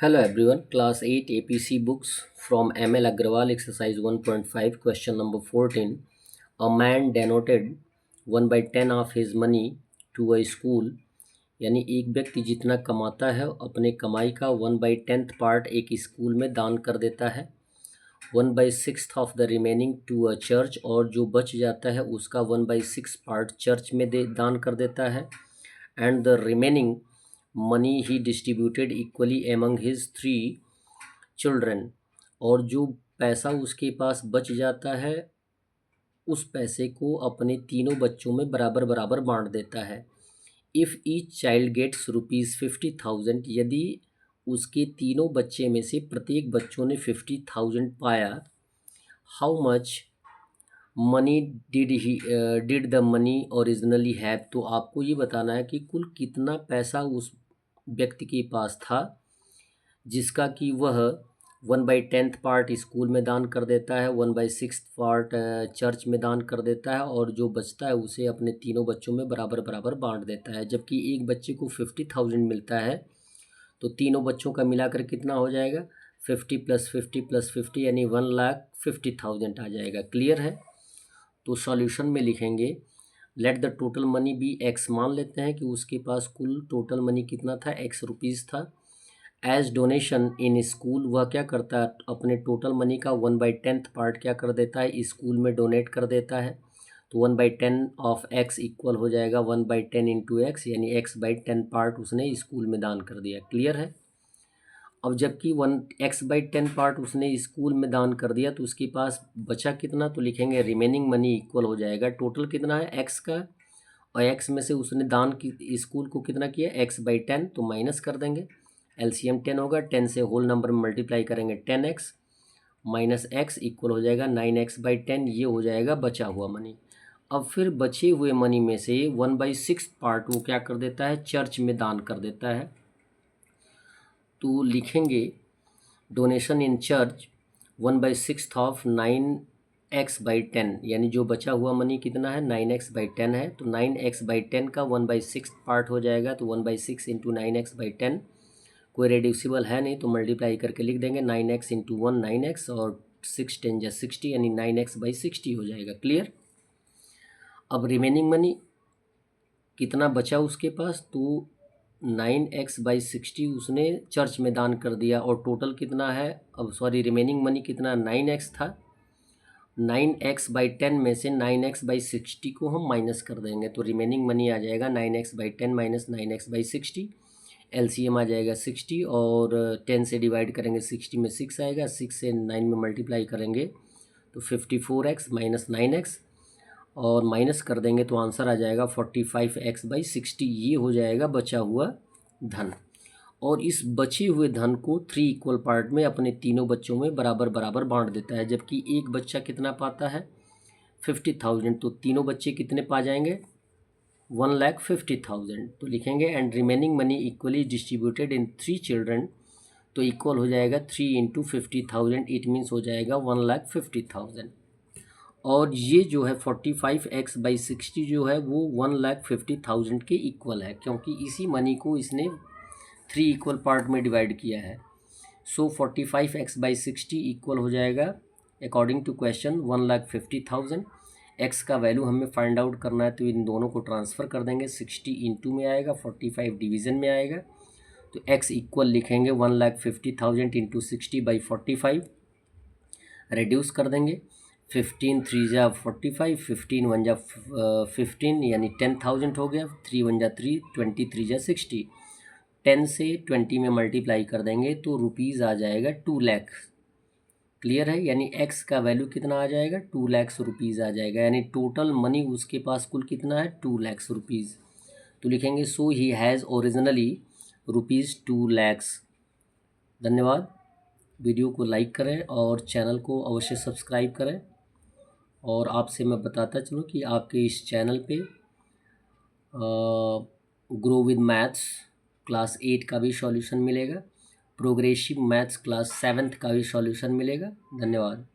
Hello everyone, class 8 APC books from ML Agrawal exercise 1.5 question number 14. A man donated 1 by 10 of his money to a school. यानी एक व्यक्ति जितना कमाता है अपने कमाई का 1/10 पार्ट एक स्कूल में दान कर देता है। 1/6 of the remaining to a church, और जो बच जाता है उसका 1/6 पार्ट चर्च में दान कर देता है। And the remaining money he distributed equally among his 3 children, और जो पैसा उसके पास बच जाता है उस पैसे को अपने तीनों बच्चों में बराबर बराबर बांट देता है। इफ़ ईच चाइल्ड गेट्स ₹50,000, यदि उसके तीनों बच्चे में से प्रत्येक बच्चों ने 50,000 पाया, how much money did the money originally have, तो आपको ये बताना है कि कुल कितना पैसा उस व्यक्ति के पास था जिसका कि वह 1/10 पार्ट स्कूल में दान कर देता है, 1/6 पार्ट चर्च में दान कर देता है, और जो बचता है उसे अपने तीनों बच्चों में बराबर बराबर बांट देता है। जबकि एक बच्चे को 50,000 मिलता है तो तीनों बच्चों का मिलाकर कितना हो जाएगा, 50 + 50 + 50 यानी 1,50,000 आ जाएगा। क्लियर है? तो सॉल्यूशन में लिखेंगे let the total money be X, मान लेते हैं कि उसके पास कुल टोटल मनी कितना था, एक्स रुपीज़ था। एज डोनेशन इन स्कूल, वह क्या करता है अपने टोटल मनी का 1/10 पार्ट क्या कर देता है, स्कूल में डोनेट कर देता है। तो 1/10 ऑफ एक्स इक्वल हो जाएगा 1/10 इंटू एक्स, यानी x/10 पार्ट उसने स्कूल में दान कर दिया। क्लियर है? अब जबकि 1x/10 पार्ट उसने स्कूल में दान कर दिया तो उसके पास बचा कितना, तो लिखेंगे रिमेनिंग मनी इक्वल हो जाएगा, टोटल कितना है एक्स का, और एक्स में से उसने दान की स्कूल को कितना किया, x/10, तो माइनस कर देंगे। एलसीएम 10 होगा, 10 से होल नंबर में मल्टीप्लाई करेंगे, 10x माइनस एक्स इक्वल हो जाएगा 9x/10, ये हो जाएगा बचा हुआ मनी। अब फिर बचे हुए मनी में से 1/6 पार्ट वो क्या कर देता है, चर्च में दान कर देता है। तो लिखेंगे donation in church 1/6 of 9x/10, यानी जो बचा हुआ मनी कितना है, 9x/10 है। तो 9x/10 का 1/6 पार्ट हो जाएगा, तो 1/6 इंटू 9x/10, कोई रेड्यूसिबल है नहीं तो मल्टीप्लाई करके लिख देंगे, 9x इंटू 1 9x, और 6 10 जा 60, यानी 9x/60 हो जाएगा। क्लियर? अब रिमेनिंग मनी कितना बचा उसके पास, तो 9x/60 उसने चर्च में दान कर दिया, और टोटल कितना है, अब सॉरी रिमेनिंग मनी कितना, 9x था। 9x/10 में से 9x/60 को हम माइनस कर देंगे, तो रिमेनिंग मनी आ जाएगा 9x/10 माइनस 9x/60। एलसीएम आ जाएगा 60, और 10 से डिवाइड करेंगे 60 में 6 आएगा, 6 से 9 में मल्टीप्लाई करेंगे तो 54x माइनस 9x, और माइनस कर देंगे तो आंसर आ जाएगा 45x/60, ये हो जाएगा बचा हुआ धन। और इस बचे हुए धन को 3 इक्वल पार्ट में अपने तीनों बच्चों में बराबर बराबर बांट देता है। जबकि एक बच्चा कितना पाता है, 50,000, तो तीनों बच्चे कितने पा जाएंगे, 1,50,000। तो लिखेंगे and remaining money equally distributed in 3 children, तो इक्वल हो जाएगा 3 इंटू 50,000, इट मीन्स हो जाएगा 1,50,000। और ये जो है 45x/60 जो है वो 1,50,000 के इक्वल है, क्योंकि इसी मनी को इसने 3 इक्वल पार्ट में डिवाइड किया है। सो 45x/60 इक्वल हो जाएगा अकॉर्डिंग टू क्वेश्चन 1,50,000। एक्स का वैल्यू हमें फाइंड आउट करना है, तो इन दोनों को ट्रांसफ़र कर देंगे, 60 इंटू में आएगा, 45 डिवीज़न में आएगा, तो एक्स इक्वल लिखेंगे 1,50,000 इंटू 60/45, रेड्यूस कर देंगे, 15 3 जा 45, 15 1 जा 15, यानी 10,000 हो गया, 3 1 जा 3, 20 3 जा 60, 10 से 20 में मल्टीप्लाई कर देंगे तो रुपीज़ आ जाएगा 2 लाख। क्लियर है? यानी एक्स का वैल्यू कितना आ जाएगा, 2 लाख रुपीज़ आ जाएगा, यानी टोटल मनी उसके पास कुल कितना है, 2 लाख रुपीज़। तो लिखेंगे सो ही हैज़ ओरिजिनली ₹2 लाख। धन्यवाद। वीडियो को लाइक करें और चैनल को अवश्य सब्सक्राइब करें। और आपसे मैं बताता चलूँ कि आपके इस चैनल पे ग्रो विद मैथ्स क्लास 8 का भी सॉल्यूशन मिलेगा, प्रोग्रेसिव मैथ्स क्लास 7th का भी सॉल्यूशन मिलेगा। धन्यवाद।